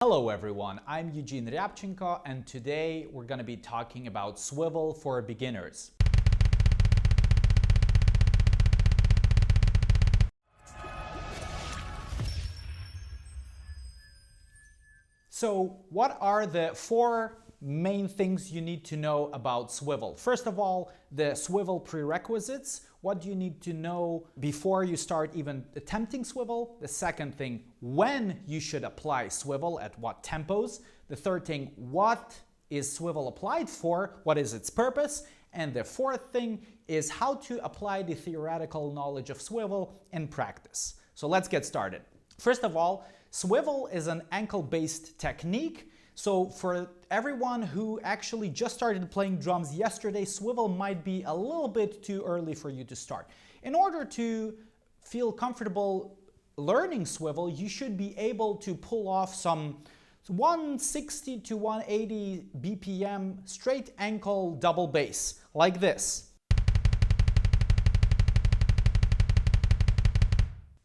Hello everyone, I'm Eugene Ryabchenko and today we're going to be talking about swivel for beginners. So what are the four main things you need to know about swivel? First of all, the swivel prerequisites. What do you need to know before you start even attempting swivel? The second thing, when you should apply swivel, at what tempos? The third thing, what is swivel applied for? What is its purpose? And the fourth thing is how to apply the theoretical knowledge of swivel in practice. So let's get started. First of all, swivel is an ankle-based technique. So for everyone who actually just started playing drums yesterday, swivel might be a little bit too early for you to start. In order to feel comfortable learning swivel, you should be able to pull off some 160 to 180 BPM straight ankle double bass, like this.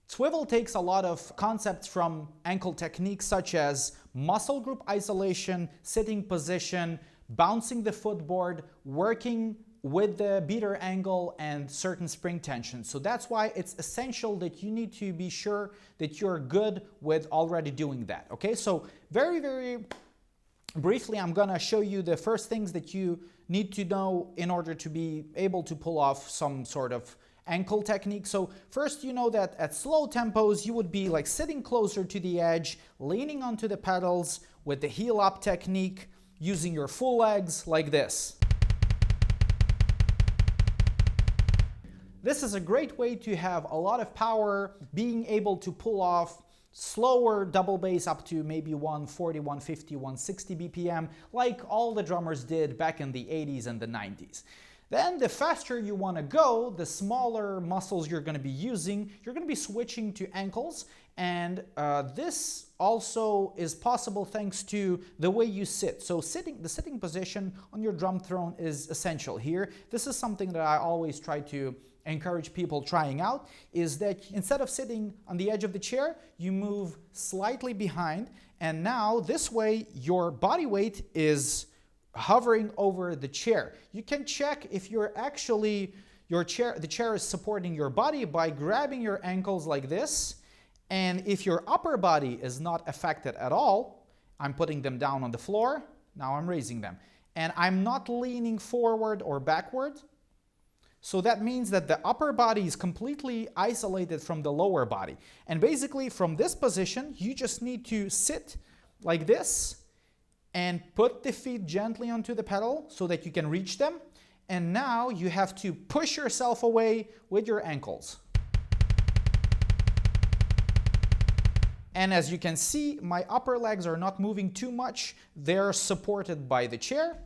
Swivel takes a lot of concepts from ankle techniques such as muscle group isolation, sitting position, bouncing the footboard, working with the beater angle and certain spring tension. So that's why it's essential that you need to be sure that you're good with already doing that. Okay, so very briefly, I'm gonna show you the first things that you need to know in order to be able to pull off some sort of ankle technique. So first, you know that at slow tempos, you would be like sitting closer to the edge, leaning onto the pedals with the heel up technique, using your full legs like this. This is a great way to have a lot of power, being able to pull off slower double bass up to maybe 140, 150, 160 BPM, like all the drummers did back in the 80s and the 90s. Then the faster you want to go, the smaller muscles you're going to be using. You're going to be switching to ankles, and this also is possible thanks to the way you sit. So the sitting position on your drum throne is essential here. This is something that I always try to encourage people trying out, is that instead of sitting on the edge of the chair, you move slightly behind, and now this way your body weight is hovering over the chair. You can check if you're actually, the chair is supporting your body by grabbing your ankles like this. And if your upper body is not affected at all, I'm putting them down on the floor. Now I'm raising them. And I'm not leaning forward or backward. So that means that the upper body is completely isolated from the lower body. And basically from this position, you just need to sit like this and put the feet gently onto the pedal so that you can reach them. And now you have to push yourself away with your ankles. And as you can see, my upper legs are not moving too much. They're supported by the chair.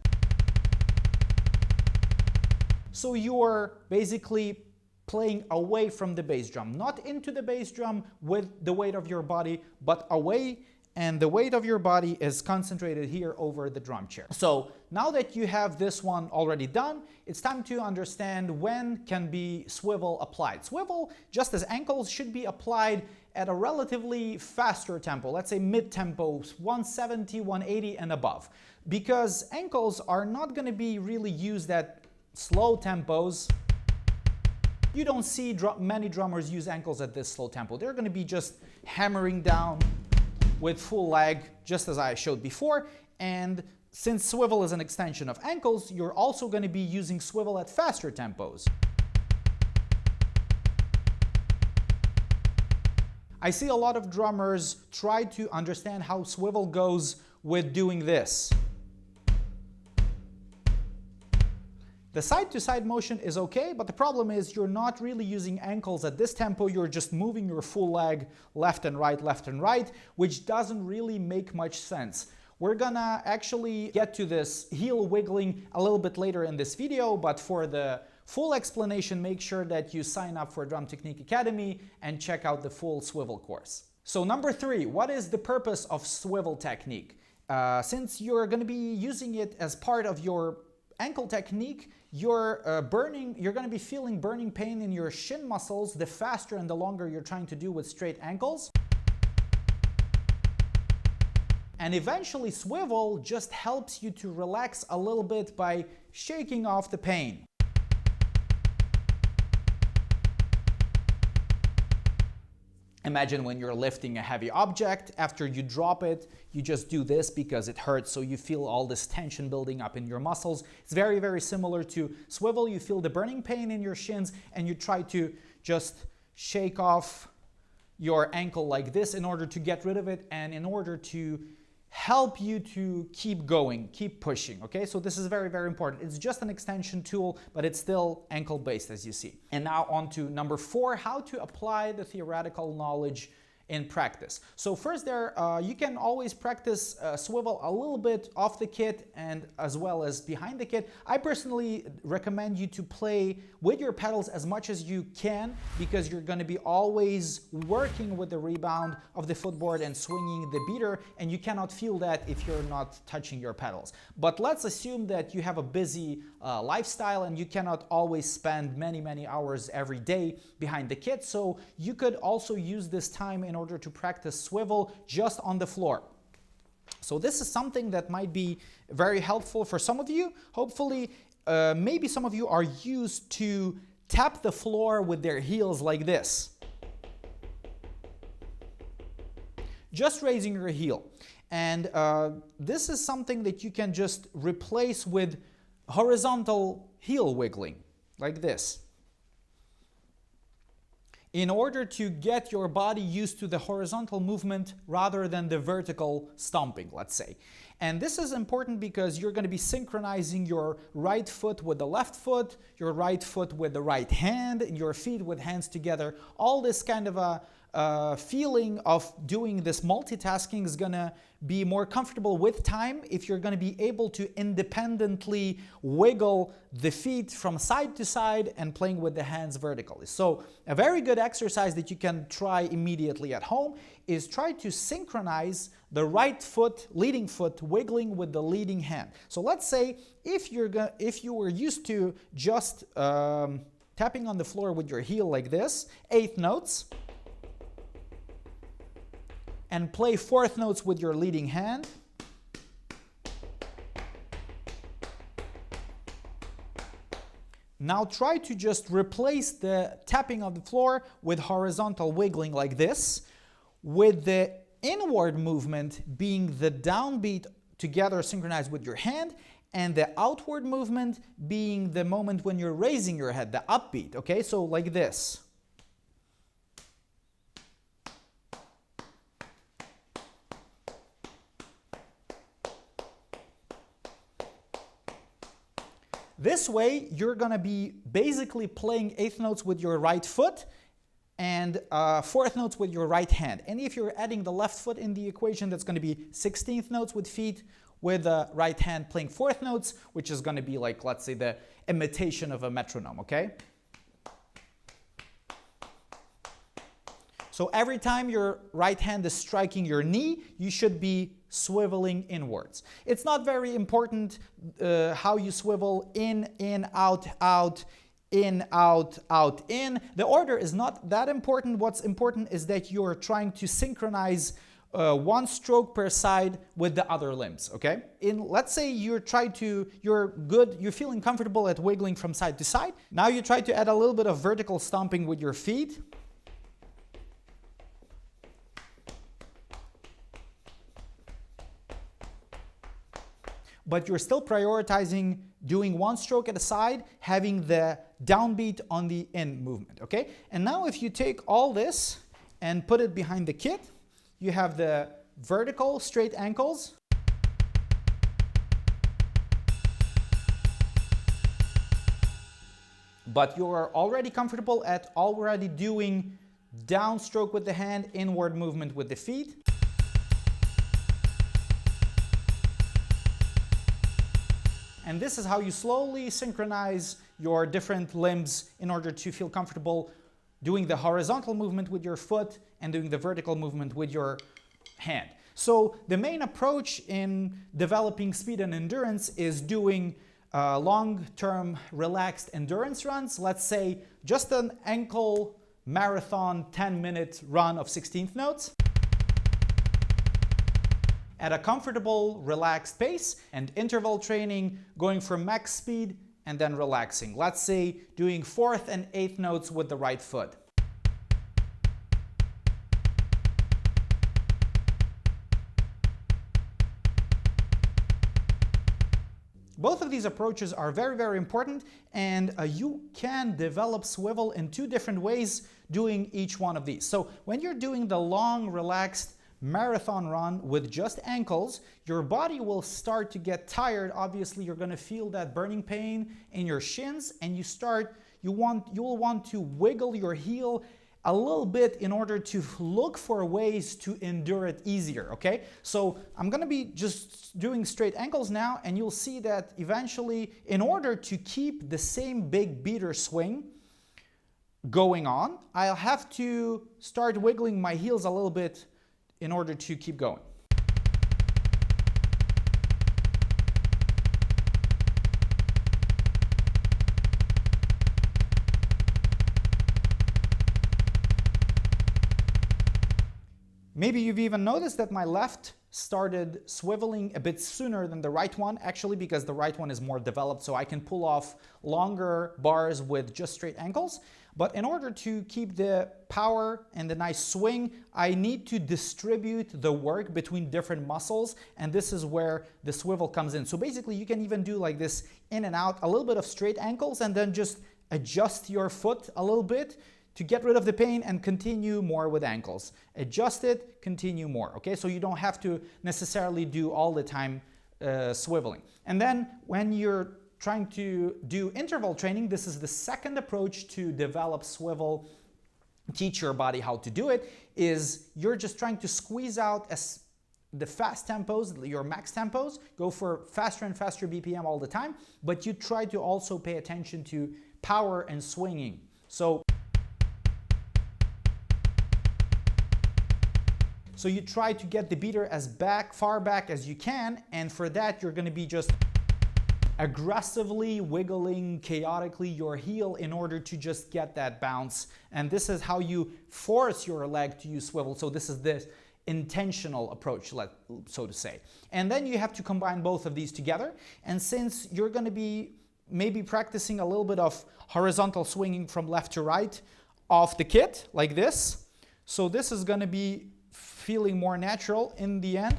So you're basically playing away from the bass drum, not into the bass drum with the weight of your body, but away. And the weight of your body is concentrated here over the drum chair. So now that you have this one already done, it's time to understand when can be swivel applied. Swivel, just as ankles, should be applied at a relatively faster tempo, let's say mid-tempo, 170, 180 and above. Because ankles are not going to be really used at slow tempos. You don't see many drummers use ankles at this slow tempo. They're going to be just hammering down with full leg, just as I showed before. And since swivel is an extension of ankles, you're also going to be using swivel at faster tempos. I see a lot of drummers try to understand how swivel goes with doing this. The side-to-side motion is okay, but the problem is you're not really using ankles at this tempo. You're just moving your full leg left and right, which doesn't really make much sense. We're gonna actually get to this heel wiggling a little bit later in this video, but for the full explanation, make sure that you sign up for Drum Technique Academy and check out the full swivel course. So number 3, what is the purpose of swivel technique? Since you're gonna be using it as part of your ankle technique, you're going to be feeling burning pain in your shin muscles the faster and the longer you're trying to do with straight ankles. And eventually swivel just helps you to relax a little bit by shaking off the pain. Imagine when you're lifting a heavy object, after you drop it, you just do this because it hurts, so you feel all this tension building up in your muscles. It's very, very similar to swivel. You feel the burning pain in your shins and you try to just shake off your ankle like this in order to get rid of it and in order to help you to keep going, keep pushing, okay? So this is very, very important. It's just an extension tool, but it's still ankle-based, as you see. And now on to number 4, how to apply the theoretical knowledge in practice. So first you can always practice swivel a little bit off the kit and as well as behind the kit. I personally recommend you to play with your pedals as much as you can because you're going to be always working with the rebound of the footboard and swinging the beater, and you cannot feel that if you're not touching your pedals. But let's assume that you have a busy lifestyle and you cannot always spend many, many hours every day behind the kit. So you could also use this time in order to practice swivel just on the floor. So this is something that might be very helpful for some of you. Hopefully, maybe some of you are used to tap the floor with their heels like this. Just raising your heel. And this is something that you can just replace with horizontal heel wiggling, like this, in order to get your body used to the horizontal movement rather than the vertical stomping, let's say. And this is important because you're going to be synchronizing your right foot with the left foot, your right foot with the right hand, and your feet with hands together. All this kind of a feeling of doing this multitasking is going to be more comfortable with time if you're going to be able to independently wiggle the feet from side to side and playing with the hands vertically. So a very good exercise that you can try immediately at home is try to synchronize the right foot, leading foot, wiggling with the leading hand. So let's say if you were used to just tapping on the floor with your heel like this, 8th notes, and play 4th notes with your leading hand. Now try to just replace the tapping of the floor with horizontal wiggling like this, with the inward movement being the downbeat together synchronized with your hand, and the outward movement being the moment when you're raising your head, the upbeat, okay? So like this. This way, you're going to be basically playing 8th notes with your right foot and 4th notes with your right hand. And if you're adding the left foot in the equation, that's going to be 16th notes with feet, with the right hand playing 4th notes, which is going to be like, let's say, the imitation of a metronome, okay? So every time your right hand is striking your knee, you should be swiveling inwards. It's not very important how you swivel in, out, out, in, out, out, in. The order is not that important. What's important is that you're trying to synchronize one stroke per side with the other limbs, okay? Let's say you're feeling comfortable at wiggling from side to side. Now you try to add a little bit of vertical stomping with your feet. But you're still prioritizing doing one stroke at a side, having the downbeat on the in movement, okay? And now if you take all this and put it behind the kit, you have the vertical straight ankles, but you are already comfortable at already doing downstroke with the hand, inward movement with the feet. And this is how you slowly synchronize your different limbs in order to feel comfortable doing the horizontal movement with your foot and doing the vertical movement with your hand. So the main approach in developing speed and endurance is doing long-term relaxed endurance runs. Let's say just an ankle marathon 10-minute run of 16th notes. at a comfortable, relaxed pace, and interval training going from max speed and then relaxing. Let's say doing 4th and 8th notes with the right foot. Both of these approaches are very, very important, and you can develop swivel in 2 different ways doing each one of these. So when you're doing the long, relaxed marathon run with just ankles, your body will start to get tired. Obviously, you're going to feel that burning pain in your shins, and you will want to wiggle your heel a little bit in order to look for ways to endure it easier, okay? So I'm gonna be just doing straight ankles now, and you'll see that eventually, in order to keep the same big beater swing going on, I'll have to start wiggling my heels a little bit in order to keep going. Maybe you've even noticed that my left started swiveling a bit sooner than the right one, actually because the right one is more developed, so I can pull off longer bars with just straight ankles. But in order to keep the power and the nice swing, I need to distribute the work between different muscles, and this is where the swivel comes in. So basically you can even do like this in and out, a little bit of straight ankles, and then just adjust your foot a little bit to get rid of the pain and continue more with ankles. Adjust it, continue more, okay? So you don't have to necessarily do all the time swiveling. And then when you're trying to do interval training, this is the second approach to develop swivel, teach your body how to do it, is you're just trying to squeeze out the fast tempos, your max tempos, go for faster and faster BPM all the time, but you try to also pay attention to power and swinging. So you try to get the beater as far back as you can, and for that you're going to be just aggressively wiggling chaotically your heel in order to just get that bounce. And this is how you force your leg to use swivel. So this is this intentional approach, so to say. And then you have to combine both of these together. And since you're going to be maybe practicing a little bit of horizontal swinging from left to right off the kit, like this, so this is going to be feeling more natural in the end.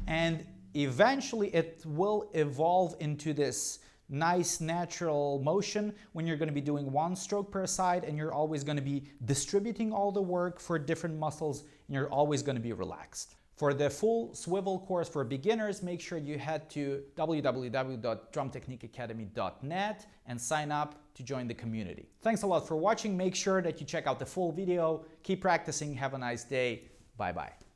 And eventually it will evolve into this nice natural motion when you're going to be doing 1 stroke per side, and you're always going to be distributing all the work for different muscles, and you're always going to be relaxed. For the full swivel course for beginners, make sure you head to www.drumtechniqueacademy.net and sign up to join the community. Thanks a lot for watching. Make sure that you check out the full video. Keep practicing. Have a nice day. Bye-bye.